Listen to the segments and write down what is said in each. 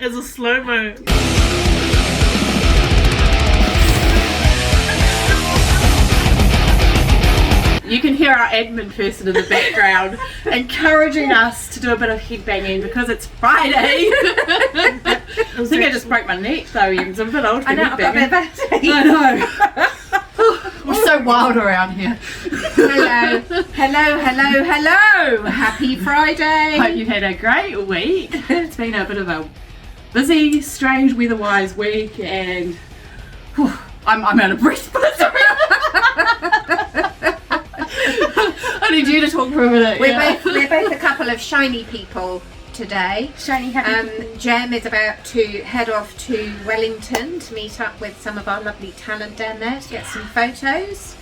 as a slow-mo. You can hear our admin person in the background encouraging us to do a bit of headbanging because it's Friday. I think I just broke my neck though, Ems. I'm a bit old for I know, I've got a bit of headbanging. I know. We're so wild around here. Hello, hello, hello, hello. Happy Friday. Hope you had a great week. It's been a bit of a busy, strange, weather-wise week, and whew, I'm out of breath. I need you to talk for a minute. We're both a couple of shiny people today. Shiny happy. Jem is about to head off to Wellington to meet up with some of our lovely talent down there to get some photos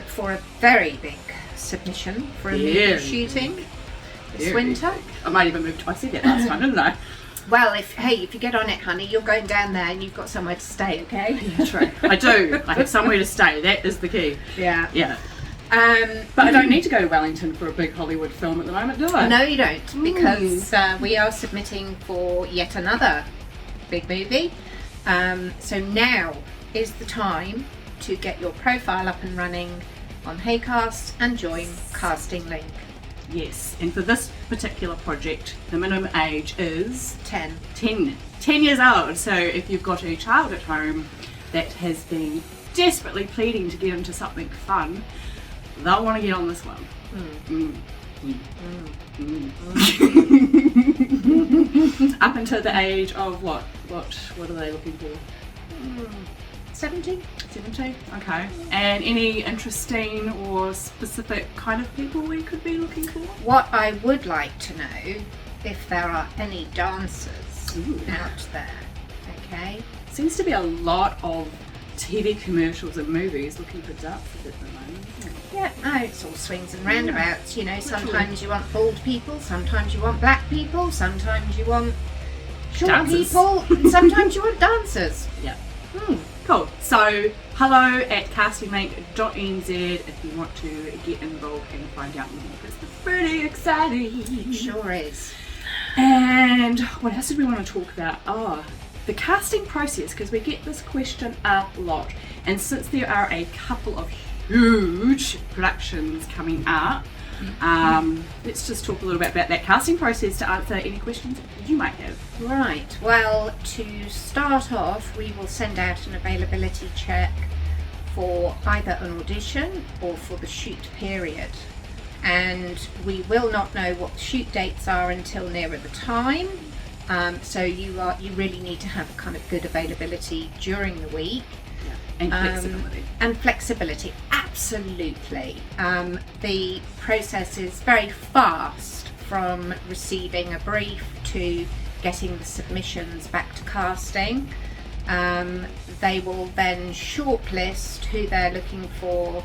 for a very big submission for a movie shooting this winter. I might even move. I said that last time, didn't I? Well, if you get on it, honey, you're going down there and you've got somewhere to stay, okay? Yeah, true. I do. I have somewhere to stay. That is the key. Yeah. Yeah. But I don't need to go to Wellington for a big Hollywood film at the moment, do I? No, you don't, because we are submitting for yet another big movie. So now is the time to get your profile up and running on Haycast and join Casting Link. Yes, and for this particular project, the minimum age is 10. 10 years old. So if you've got a child at home that has been desperately pleading to get into something fun, they'll want to get on this one. Up until the age of what are they looking for? 17. 17? Okay. And any interesting or specific kind of people we could be looking for? What I would like to know, if there are any dancers out there, okay? Seems to be a lot of TV commercials and movies looking for dancers at the moment. Yeah, no, it's all swings and roundabouts, you know. Sometimes you want bald people, sometimes you want black people, sometimes you want short Dancers. people, and sometimes you want dancers. Yeah. Cool. So, hello@castinglink.nz if you want to get involved and find out more, because it's pretty exciting. It sure is. And what else did we want to talk about? Oh, the casting process, because we get this question a lot. And since there are a couple of huge productions coming up, let's just talk a little bit about that casting process to answer any questions you might have. Right, well, to start off, we will send out an availability check for either an audition or for the shoot period. And we will not know what the shoot dates are until nearer the time. So you really need to have kind of good availability during the week. And flexibility. And flexibility, absolutely. The process is very fast from receiving a brief to getting the submissions back to casting. They will then shortlist who they're looking for,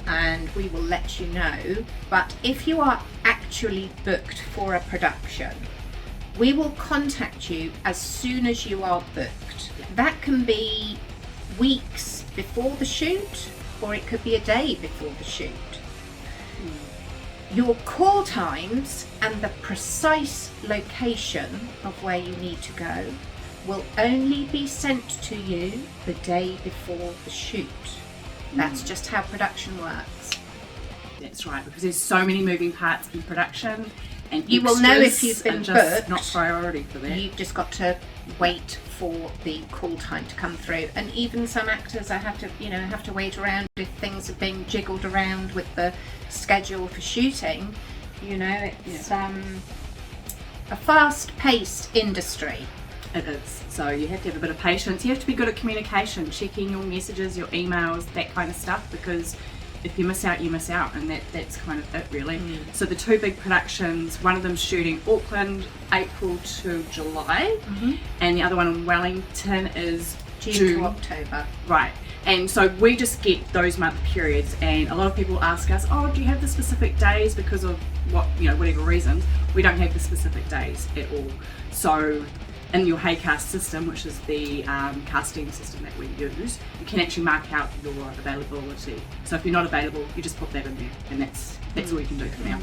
and we will let you know. But if you are actually booked for a production, we will contact you as soon as you are booked. That can be weeks before the shoot, or it could be a day before the shoot. Your call times and the precise location of where you need to go will only be sent to you the day before the shoot. That's just how production works. That's right, because there's so many moving parts in production, and you will know if you've been booked. Not priority for that. You've just got to wait for the call time to come through, and even some actors have to wait around if things are being jiggled around with the schedule for shooting. You know, it's a fast-paced industry. It is. So you have to have a bit of patience. You have to be good at communication, checking your messages, your emails, that kind of stuff, because if you miss out, you miss out, and that's kind of it, really. So the two big productions, one of them's shooting Auckland, April to July, and the other one in Wellington is June to October. Right. And so we just get those month periods, and a lot of people ask us, oh, do you have the specific days because of whatever reasons? We don't have the specific days at all. So in your Haycast system, which is the casting system that we use, you can actually mark out your availability. So if you're not available, you just put that in there, and that's all you can do for now.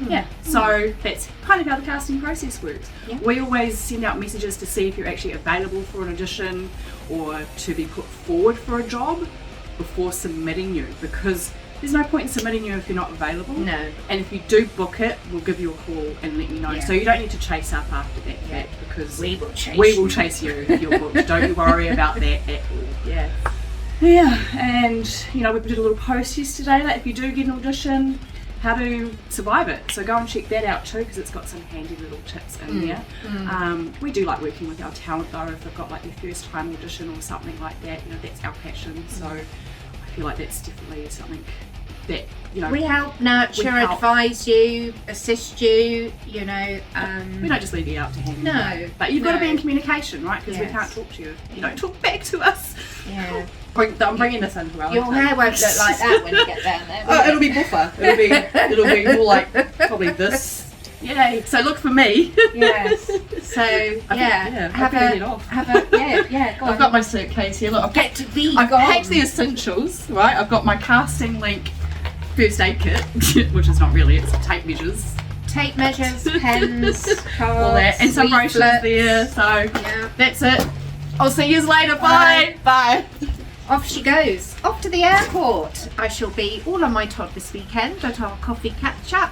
Yeah, so that's kind of how the casting process works. Yeah. We always send out messages to see if you're actually available for an audition or to be put forward for a job before submitting you, because there's no point in submitting you if you're not available. No. And if you do book it, we'll give you a call and let you know. Yeah. So you don't need to chase up after that fact, because We will chase you if you're booked. Don't you worry about that at all. Yeah. Yeah, and you know, we did a little post yesterday that if you do get an audition, how to survive it. So go and check that out too, because it's got some handy little tips in there. We do like working with our talent though. If they've got like their first time audition or something like that, you know, that's our passion. So I feel like that's definitely something that, you know, We help nurture, We help. advise you, assist you, you know. we don't just leave you out to hang. No, But you've got to be no. in communication, right? Because we Yes. can't talk to you if you don't talk back to us. Yeah. I'm bringing this into our Your hair won't look like that when you get down there. will It'll it? be buffer. It'll be more like probably this. Yay! So look for me. Yes. So yeah, have I'll get a it off. have a yeah. Go on. I've got my suitcase here. Look, Get to the I've packed the essentials. Right, I've got my casting link first aid kit, which is not really. It's tape measures, tape measures, pens, cards, all that, and some brochures leaflets. there. So Yeah. that's it. I'll see you later. Bye. Bye. Off she goes, off to the airport. I shall be all on my Todd this weekend at our coffee catch up.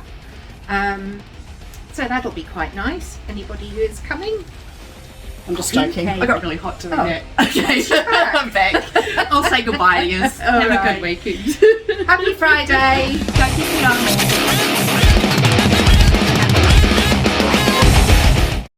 So that'll be quite nice. Anybody who is coming? I'm just joking. Okay. I got really hot doing Oh. that. Okay, I'm back. I'll say goodbye to you. Have a right. good weekend. Happy Friday. Go keep me on.